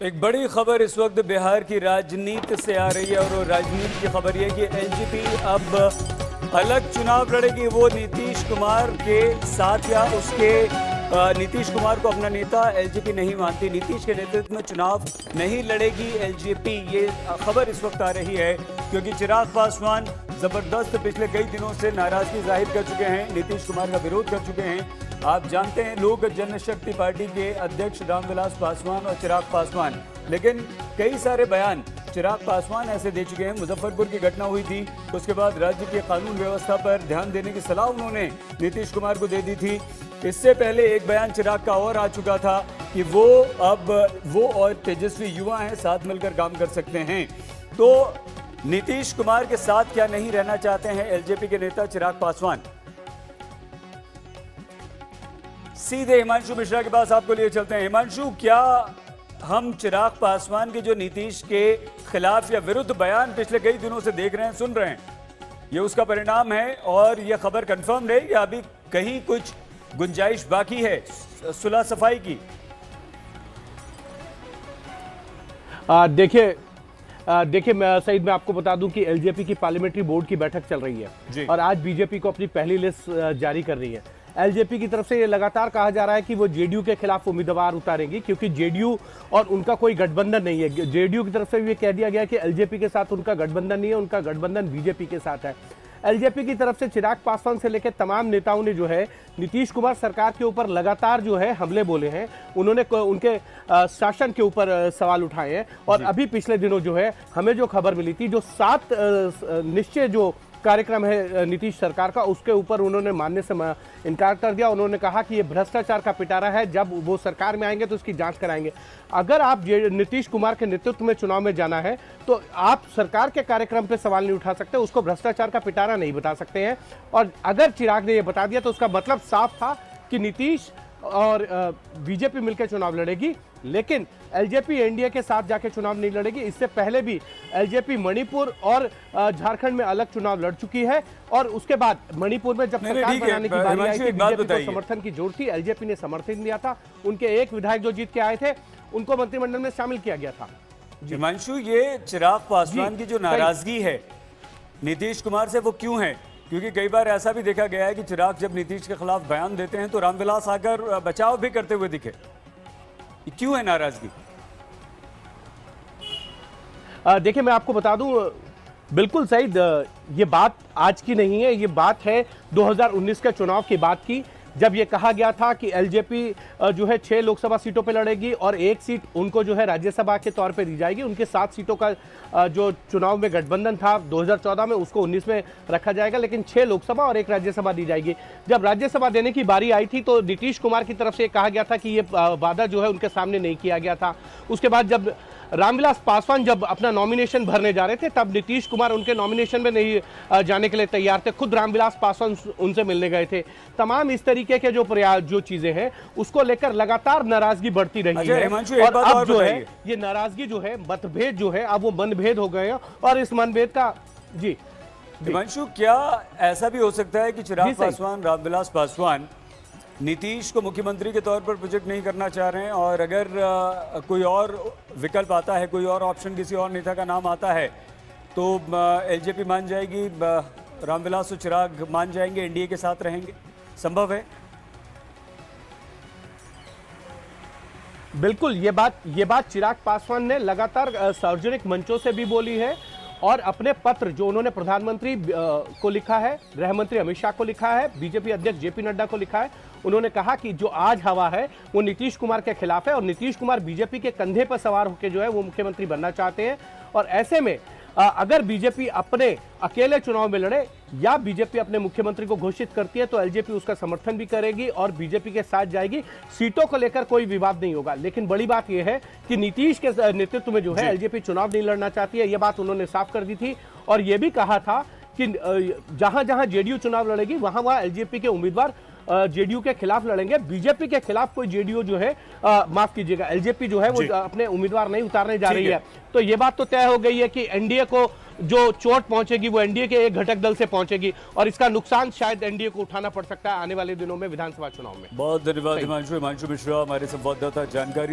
एक बड़ी खबर इस वक्त बिहार की राजनीति से आ रही है और वो राजनीति की खबर यह कि एलजेपी अब अलग चुनाव लड़ेगी। वो नीतीश कुमार के साथ या उसके नीतीश कुमार को अपना नेता एलजेपी नहीं मानती। नीतीश के नेतृत्व में चुनाव नहीं लड़ेगी एलजेपी, ये खबर इस वक्त आ रही है क्योंकि चिराग पासवान जबरदस्त पिछले कई दिनों से नाराजगी जाहिर कर चुके हैं, नीतीश कुमार का विरोध कर चुके हैं। आप जानते हैं लोक जनशक्ति पार्टी के अध्यक्ष रामविलास पासवान और चिराग पासवान, लेकिन कई सारे बयान चिराग पासवान ऐसे दे चुके हैं। मुजफ्फरपुर की घटना हुई थी, उसके बाद राज्य की कानून व्यवस्था पर ध्यान देने की सलाह उन्होंने नीतीश कुमार को दे दी थी। इससे पहले एक बयान चिराग का और आ चुका था कि वो और तेजस्वी युवा हैं, साथ मिलकर काम कर सकते हैं। तो नीतीश कुमार के साथ क्या नहीं रहना चाहते हैं एलजेपी के नेता चिराग पासवान? सीधे हिमांशु मिश्रा के पास आपको लिए चलते हैं। हिमांशु, क्या हम चिराग पासवान के जो नीतीश के खिलाफ या विरुद्ध बयान पिछले कई दिनों से देख रहे हैं, सुन रहे हैं, ये उसका परिणाम है और यह खबर कंफर्म है या अभी कहीं कुछ गुंजाइश बाकी है सुलह सफाई की? देखिए सईद, मैं आपको बता दूं कि एलजेपी की पार्लियामेंट्री बोर्ड की बैठक चल रही है और आज बीजेपी को अपनी पहली लिस्ट जारी कर रही है। एलजेपी की तरफ से ये लगातार कहा जा रहा है कि वो जेडीयू के खिलाफ उम्मीदवार उतारेंगी क्योंकि जेडीयू और उनका कोई गठबंधन नहीं है। जेडीयू की तरफ से ये कह दिया गया कि एलजेपी के साथ उनका गठबंधन नहीं है, उनका गठबंधन बीजेपी के साथ है। एलजेपी की तरफ से चिराग पासवान से लेकर तमाम नेताओं ने जो है नीतीश कुमार सरकार के ऊपर लगातार जो है हमले बोले हैं, उन्होंने उनके शासन के ऊपर सवाल उठाए हैं। और अभी पिछले दिनों जो है हमें जो खबर मिली थी, जो 7 निश्चय जो कार्यक्रम है नीतीश सरकार का, उसके ऊपर उन्होंने मानने से इनकार कर दिया। उन्होंने कहा कि ये भ्रष्टाचार का पिटारा है, जब वो सरकार में आएंगे तो इसकी जांच कराएंगे। अगर आप नीतीश कुमार के नेतृत्व में चुनाव में जाना है तो आप सरकार के कार्यक्रम पे सवाल नहीं उठा सकते, उसको भ्रष्टाचार का पिटारा नहीं बता सकते हैं। और अगर चिराग ने ये बता दिया तो उसका मतलब साफ था कि नीतीश और बीजेपी मिलकर चुनाव लड़ेगी, लेकिन एलजेपी एनडीए के साथ जाके चुनाव नहीं लड़ेगी। इससे पहले भी एलजेपी मणिपुर और झारखंड में अलग चुनाव लड़ चुकी है और उसके बाद मणिपुर में जब सरकार बनाने की बारी आई थी, बीजेपी को समर्थन की जरूरत थी, एलजेपी ने समर्थन दिया था। उनके एक विधायक जो जीत के आए थे उनको मंत्रिमंडल में शामिल किया गया था। हिमांशु, ये चिराग पासवान की जो नाराजगी है नीतीश कुमार से, वो क्यों है? क्योंकि कई बार ऐसा भी देखा गया है कि चिराग जब नीतीश के खिलाफ बयान देते हैं तो रामविलास आकर बचाव भी करते हुए दिखे। क्यों है नाराजगी? देखिए, मैं आपको बता दूं, बिल्कुल सही, ये बात आज की नहीं है, ये बात है 2019 के चुनाव की बात की, जब ये कहा गया था कि एलजेपी जो है 6 लोकसभा सीटों पे लड़ेगी और 1 सीट उनको जो है राज्यसभा के तौर पे दी जाएगी। उनके 7 सीटों का जो चुनाव में गठबंधन था 2014 में, उसको 19 में रखा जाएगा, लेकिन 6 लोकसभा और 1 राज्यसभा दी जाएगी। जब राज्यसभा देने की बारी आई थी तो नीतीश कुमार की तरफ से कहा गया था कि ये वादा जो है उनके सामने नहीं किया गया था। उसके बाद जब रामविलास पासवान जब अपना नॉमिनेशन भरने जा रहे थे तब नीतीश कुमार उनके नॉमिनेशन में नहीं जाने के लिए तैयार थे, खुद रामविलास पासवान उनसे मिलने गए थे। तमाम इस तरीके के जो चीजें हैं उसको लेकर लगातार नाराजगी बढ़ती रही है और अब जो है ये नाराजगी जो है, मतभेद जो है, अब वो मनभेद हो गए हैं और इस मनभेद का जी हिमांशु, क्या ऐसा भी हो सकता है कि चिराग पासवान, रामविलास पासवान नीतीश को मुख्यमंत्री के तौर पर प्रोजेक्ट नहीं करना चाह रहे हैं और अगर कोई और विकल्प आता है, कोई और ऑप्शन, किसी और नेता का नाम आता है तो एलजेपी मान जाएगी, रामविलास और चिराग मान जाएंगे, एनडीए के साथ रहेंगे? संभव है? बिल्कुल, ये बात चिराग पासवान ने लगातार सार्वजनिक मंचों से भी बोली है और अपने पत्र जो उन्होंने प्रधानमंत्री को लिखा है, गृह मंत्री अमित शाह को लिखा है, बीजेपी अध्यक्ष जेपी नड्डा को लिखा है, उन्होंने कहा कि जो आज हवा है वो नीतीश कुमार के खिलाफ है और नीतीश कुमार बीजेपी के कंधे पर सवार होकर जो है वो मुख्यमंत्री बनना चाहते हैं। और ऐसे में अगर बीजेपी अपने अकेले चुनाव में लड़े या बीजेपी अपने मुख्यमंत्री को घोषित करती है तो एलजेपी उसका समर्थन भी करेगी और बीजेपी के साथ जाएगी। सीटों को लेकर कोई विवाद नहीं होगा, लेकिन बड़ी बात यह है कि नीतीश के नेतृत्व में जो है एलजेपी चुनाव नहीं लड़ना चाहती है। यह बात उन्होंने साफ कर दी थी और यह भी कहा था कि जहां जहां जेडीयू चुनाव लड़ेगी वहां वहां एलजेपी के उम्मीदवार जेडीयू के खिलाफ लड़ेंगे। बीजेपी के खिलाफ कोई जेडीयू जो है माफ कीजिएगा, एलजेपी जो है वो अपने उम्मीदवार नहीं उतारने जा रही है। तो ये बात तो तय हो गई है कि एनडीए को जो चोट पहुंचेगी वो एनडीए के एक घटक दल से पहुंचेगी और इसका नुकसान शायद एनडीए को उठाना पड़ सकता है आने वाले दिनों में विधानसभा चुनाव में। बहुत धन्यवाद हिमांशु मिश्रा, हमारे संवाददाता जानकारी